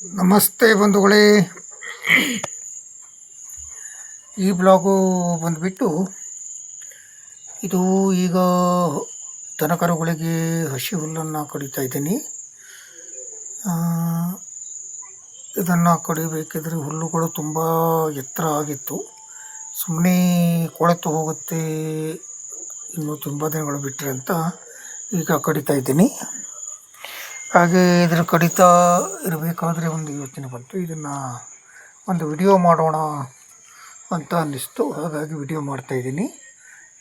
ನಮಸ್ತೆ ಬಂಧುಗಳೇ. ಈ ಬ್ಲಾಗು ಬಂದುಬಿಟ್ಟು ಇದು ಈಗ ದನಕರುಗಳಿಗೆ ಹಸಿ ಹುಲ್ಲನ್ನು ಕಡಿತಾ ಇದ್ದೀನಿ. ಇದನ್ನು ಕಡಿಬೇಕಿದ್ರೆ ಹುಲ್ಲುಗಳು ತುಂಬ ಎತ್ತರ ಆಗಿತ್ತು. ಸುಮ್ಮನೆ ಕೊಳೆತು ಹೋಗುತ್ತೆ, ಇನ್ನೂ ತುಂಬ ದಿನಗಳು ಬಿಟ್ಟರೆ ಅಂತ ಈಗ ಕಡಿತಾ ಇದ್ದೀನಿ. ಹಾಗೆ ಇದರ ಕಡಿತಾ ಇರಬೇಕಾದ್ರೆ ಒಂದು ಯೋಚನೆ ಬಂತು, ಇದನ್ನು ಒಂದು ವಿಡಿಯೋ ಮಾಡೋಣ ಅಂತ ಅನ್ನಿಸ್ತು. ಹಾಗಾಗಿ ವಿಡಿಯೋ ಮಾಡ್ತಾಯಿದ್ದೀನಿ.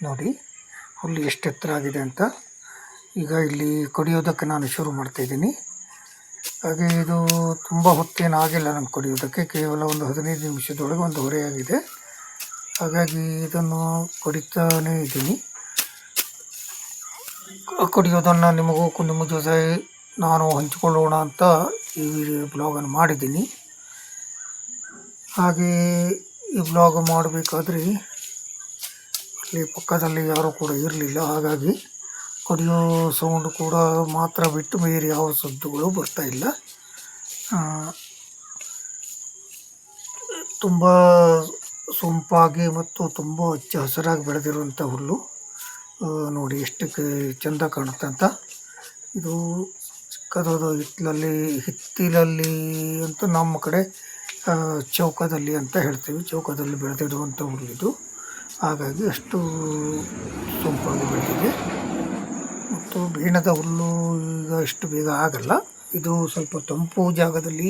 ನೋಡಿ ಹುಲ್ಲು ಎಷ್ಟು ಎತ್ತರ ಆಗಿದೆ ಅಂತ. ಈಗ ಇಲ್ಲಿ ಕಡಿಯೋದಕ್ಕೆ ನಾನು ಶುರು ಮಾಡ್ತಾಯಿದ್ದೀನಿ. ಹಾಗೆ ಇದು ತುಂಬ ಹೊತ್ತೇನು ಆಗಿಲ್ಲ ನಂಗೆ ಕಡಿಯೋದಕ್ಕೆ, ಕೇವಲ ಒಂದು 15 ನಿಮಿಷದೊಳಗೆ ಒಂದು ಹೊರೆಯಾಗಿದೆ. ಹಾಗಾಗಿ ಇದನ್ನು ಕಡಿತಾನೇ ಇದ್ದೀನಿ. ಕಡಿಯೋದನ್ನು ನಿಮ್ಮ ಜೊತೆ ನಾನು ಹಂಚಿಕೊಳ್ಳೋಣ ಅಂತ ಈ ಬ್ಲಾಗನ್ನು ಮಾಡಿದ್ದೀನಿ. ಹಾಗೆ ಈ ಬ್ಲಾಗ್ ಮಾಡಬೇಕಾದ್ರೆ ಅಲ್ಲಿ ಪಕ್ಕದಲ್ಲಿ ಯಾರೂ ಕೂಡ ಇರಲಿಲ್ಲ. ಹಾಗಾಗಿ ಕಡಿಯೋ ಸೌಂಡ್ ಕೂಡ ಮಾತ್ರ ಬಿಟ್ಟು ಬೇರೆ ಯಾವ ಶಬ್ದಗಳು ಬರ್ತಾಯಿಲ್ಲ. ತುಂಬ ಸೊಂಪಾಗಿ ಮತ್ತು ತುಂಬ ಹಚ್ಚ ಹಸಿರಾಗಿ ಬೆಳೆದಿರುವಂಥ ಹುಲ್ಲು ನೋಡಿ ಎಷ್ಟು ಚೆಂದ ಕಾಣುತ್ತೆ ಅಂತ. ಇದು ಚಿಕ್ಕದಾದ ಹಿತ್ತಿಲಲ್ಲಿ ಅಂತ ನಮ್ಮ ಕಡೆ ಚೌಕದಲ್ಲಿ ಅಂತ ಹೇಳ್ತೀವಿ. ಚೌಕದಲ್ಲಿ ಬೆಳೆದಿರುವಂಥ ಹುಲ್ಲಿದು. ಹಾಗಾಗಿ ಅಷ್ಟು ಸೊಂಪಾಗಿ ಬೆಳೆದಿದೆ. ಮತ್ತು ಬೇಣದ ಹುಲ್ಲು ಈಗ ಅಷ್ಟು ಬೇಗ ಆಗಲ್ಲ. ಇದು ಸ್ವಲ್ಪ ತಂಪು ಜಾಗದಲ್ಲಿ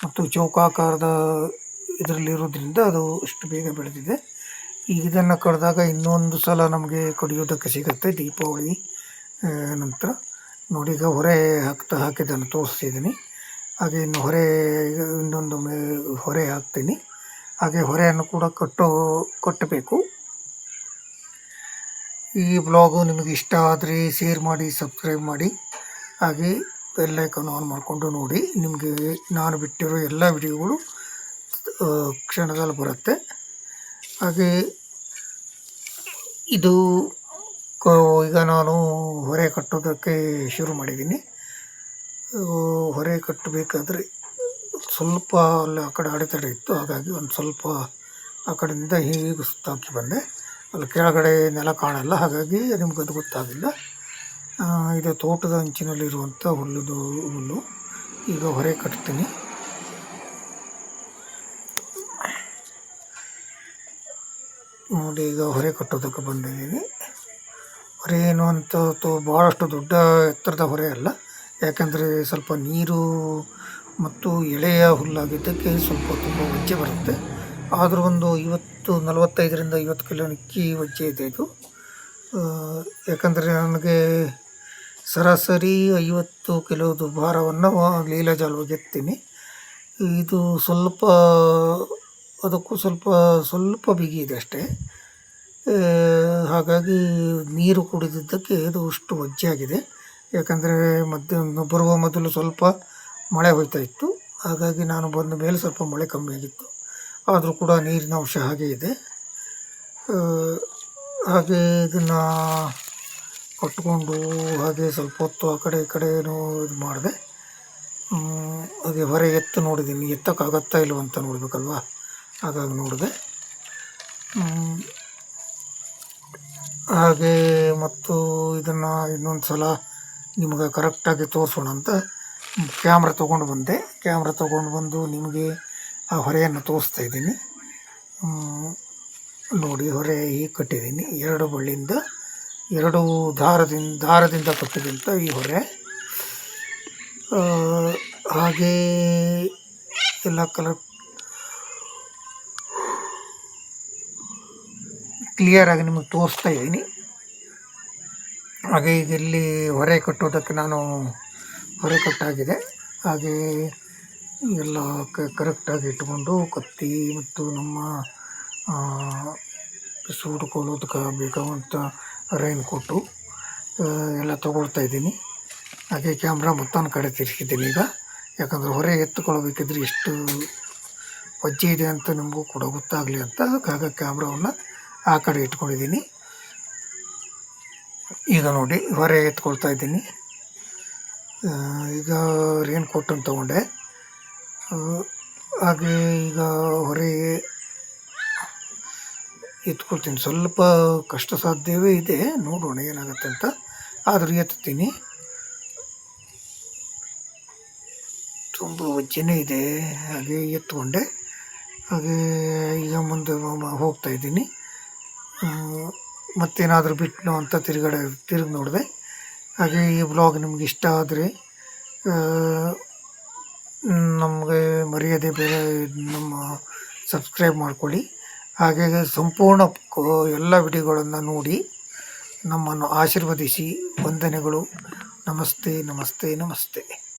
ಮತ್ತು ಚೌಕಾಕಾರದ ಇದರಲ್ಲಿರೋದ್ರಿಂದ ಅದು ಅಷ್ಟು ಬೇಗ ಬೆಳೆದಿದೆ. ಈಗ ಇದನ್ನು ಕಡಿದಾಗ ಇನ್ನೊಂದು ಸಲ ನಮಗೆ ಕಡಿಯೋದಕ್ಕೆ ಸಿಗುತ್ತೆ ದೀಪಾವಳಿ ನಂತರ. ನೋಡಿ ಈಗ ಹೊರೆ ಹಾಕಿದ್ದನ್ನು ತೋರಿಸ್ತಿದ್ದೀನಿ. ಹಾಗೆ ಇನ್ನು ಇನ್ನೊಂದು ಹೊರೆ ಹಾಕ್ತೀನಿ. ಹಾಗೆ ಹೊರೆಯನ್ನು ಕೂಡ ಕಟ್ಟಬೇಕು. ಈ ಬ್ಲಾಗು ನಿಮಗೆ ಇಷ್ಟ ಆದರೆ ಶೇರ್ ಮಾಡಿ, ಸಬ್ಸ್ಕ್ರೈಬ್ ಮಾಡಿ. ಹಾಗೆ ಬೆಲ್ ಐಕಾನ್ ಆನ್ ಮಾಡಿಕೊಂಡು ನೋಡಿ. ನಿಮಗೆ ನಾನು ಬಿಟ್ಟಿರೋ ಎಲ್ಲ ವಿಡಿಯೋಗಳು ಕ್ಷಣದಲ್ಲಿ ಬರುತ್ತೆ. ಹಾಗೆ ಇದು ಈಗ ನಾನು ಹೊರೆ ಕಟ್ಟೋದಕ್ಕೆ ಶುರು ಮಾಡಿದ್ದೀನಿ. ಹೊರೆ ಕಟ್ಟಬೇಕಾದ್ರೆ ಸ್ವಲ್ಪ ಅಲ್ಲಿ ಆ ಕಡೆ ಅಡೆತಡೆ ಇತ್ತು. ಹಾಗಾಗಿ ಒಂದು ಸ್ವಲ್ಪ ಆ ಕಡೆಯಿಂದ ಹೀಗೆ ಸುತ್ತಾಕಿ ಬಂದೆ. ಅಲ್ಲಿ ಕೆಳಗಡೆ ನೆಲ ಕಾಣಲ್ಲ, ಹಾಗಾಗಿ ನಿಮ್ಗೆ ಅದು ಗೊತ್ತಾಗಿಲ್ಲ. ಇದು ತೋಟದ ಅಂಚಿನಲ್ಲಿರುವಂಥ ಹುಲ್ಲು. ಈಗ ಹೊರೆ ಕಟ್ತೀನಿ. ನೋಡಿ ಈಗ ಹೊರೆ ಕಟ್ಟೋದಕ್ಕೆ ಬಂದಿದ್ದೀನಿ. ಹೊರೆ ಏನು ಅಂತ ಭಾಳಷ್ಟು ದೊಡ್ಡ ಎತ್ತರದ ಹೊರೆ ಅಲ್ಲ, ಯಾಕಂದರೆ ಸ್ವಲ್ಪ ನೀರು ಮತ್ತು ಎಳೆಯ ಹುಲ್ಲಾಗಿದ್ದಕ್ಕೆ ಸ್ವಲ್ಪ ತುಂಬ ವಜ್ಜೆ ಬರುತ್ತೆ. ಆದರೂ ಒಂದು 45ರಿಂದ 50 ಕಿಲೋ ನಿಕ್ಕಿ ವಜ್ಜೆ ಇದೆ ಇದು. ಯಾಕಂದರೆ ನನಗೆ ಸರಾಸರಿ 50 ಕಿಲೋದು ಭಾರವನ್ನು ಲೀಲಾಜಾಲವಾಗಿ ಎತ್ತೀನಿ. ಇದು ಅದಕ್ಕೂ ಸ್ವಲ್ಪ ಬಿಗಿ ಇದೆ ಅಷ್ಟೇ. ಹಾಗಾಗಿ ನೀರು ಕುಡಿದಿದ್ದಕ್ಕೆ ಇದು ಅಷ್ಟು ವಜ್ಜೆ ಆಗಿದೆ. ಯಾಕಂದರೆ ಬರುವ ಮೊದಲು ಸ್ವಲ್ಪ ಮಳೆ ಹೋಗ್ತಾ ಇತ್ತು. ಹಾಗಾಗಿ ನಾನು ಬಂದ ಮೇಲೆ ಸ್ವಲ್ಪ ಮಳೆ ಕಮ್ಮಿ ಆಗಿತ್ತು. ಆದರೂ ಕೂಡ ನೀರಿನ ಅಂಶ ಹಾಗೇ ಇದೆ. ಹಾಗೆ ಇದನ್ನು ಕಟ್ಕೊಂಡು ಹಾಗೆ ಸ್ವಲ್ಪ ಹೊತ್ತು ಆ ಕಡೆ ಈ ಕಡೆನೂ ಇದು ಮಾಡಿದೆ. ಹಾಗೆ ಹೊರೆ ನೋಡಿದ್ದೀನಿ, ಎತ್ತಕ್ಕಾಗತ್ತಾ ಇಲ್ವ ಅಂತ ನೋಡಬೇಕಲ್ವ, ಹಾಗಾಗಿ ನೋಡಿದೆ. ಹಾಗೆ ಮತ್ತು ಇದನ್ನು ಇನ್ನೊಂದು ಸಲ ನಿಮಗೆ ಕರೆಕ್ಟಾಗಿ ತೋರಿಸೋಣ ಅಂತ ಕ್ಯಾಮ್ರಾ ತೊಗೊಂಡು ಬಂದು ನಿಮಗೆ ಆ ಹೊರೆಯನ್ನು ತೋರಿಸ್ತಾ ಇದ್ದೀನಿ. ನೋಡಿ ಹೊರೆ ಹೀಗೆ ಕಟ್ಟಿದ್ದೀನಿ. 2 ಬಳ್ಳಿಯಿಂದ 2 ದಾರದಿಂದ ಕಟ್ಟಿದಂಥ ಈ ಹೊರೆ. ಹಾಗೇ ಎಲ್ಲ ಕ್ಲಿಯರಾಗಿ ನಿಮಗೆ ತೋರಿಸ್ತಾ ಇದ್ದೀನಿ. ಹಾಗೆ ಈಗ ಇಲ್ಲಿ ಹೊರೆ ಕಟ್ಟೋದಕ್ಕೆ ನಾನು ಹೊರೆ ಕಟ್ಟಾಗಿದೆ. ಹಾಗೆ ಎಲ್ಲ ಕರೆಕ್ಟಾಗಿ ಇಟ್ಕೊಂಡು ಕತ್ತಿ ಮತ್ತು ನಮ್ಮ ಸೂಡ್ಕೊಳ್ಳೋದಕ್ಕೆ ಬೇಕಾಗುವಂಥ ರೈನ್ ಕೋಟು ಎಲ್ಲ ತೊಗೊಳ್ತಾ ಇದ್ದೀನಿ. ಹಾಗೆ ಕ್ಯಾಮ್ರಾ ಮತ್ತೊಂದು ಕಡೆ ತಿರ್ಗಿದ್ದೀನಿ ಈಗ. ಯಾಕಂದರೆ ಹೊರೆ ಎತ್ತುಕೊಳ್ಬೇಕಿದ್ರೆ ಎಷ್ಟು ವಜ್ಜೆ ಇದೆ ಅಂತ ನಿಮಗೂ ಕೂಡ ಗೊತ್ತಾಗಲಿ ಅಂತ. ಹಾಗಾಗಿ ಕ್ಯಾಮ್ರಾವನ್ನು ಆ ಕಡೆ ಇಟ್ಕೊಂಡಿದ್ದೀನಿ. ಈಗ ನೋಡಿ ಹೊರೆ ಎತ್ಕೊಳ್ತಾ ಇದ್ದೀನಿ. ಈಗ ರೈನ್ ಕೋಟನ್ನು ತೊಗೊಂಡೆ. ಹಾಗೆ ಈಗ ಹೊರಗೆ ಎತ್ಕೊಳ್ತೀನಿ. ಸ್ವಲ್ಪ ಕಷ್ಟ ಸಾಧ್ಯವೇ ಇದೆ, ನೋಡೋಣ ಏನಾಗುತ್ತೆ ಅಂತ. ಆದರೂ ಎತ್ತೀನಿ. ತುಂಬ ವಜ್ಜೆನೇ ಇದೆ. ಹಾಗೆ ಎತ್ಕೊಂಡೆ. ಹಾಗೆ ಈಗ ಮುಂದೆ ಹೋಗ್ತಾ ಇದ್ದೀನಿ. ಮತ್ತೇನಾದರೂ ಬಿಟ್ಟನೋ ಅಂತ ತಿರುಗಿ ನೋಡಿದೆ. ಹಾಗೆ ಈ ವ್ಲಾಗ್ ನಿಮ್ಗೆ ಇಷ್ಟ ಆದರೆ ನಮಗೆ ಮರೆಯದೆ ಬೇರೆ ನಮ್ಮ ಸಬ್ಸ್ಕ್ರೈಬ್ ಮಾಡ್ಕೊಳ್ಳಿ. ಹಾಗೆ ಸಂಪೂರ್ಣ ಎಲ್ಲ ವಿಡಿಯೋಗಳನ್ನು ನೋಡಿ ನಮ್ಮನ್ನು ಆಶೀರ್ವದಿಸಿ. ವಂದನೆಗಳು. ನಮಸ್ತೆ ನಮಸ್ತೆ ನಮಸ್ತೆ.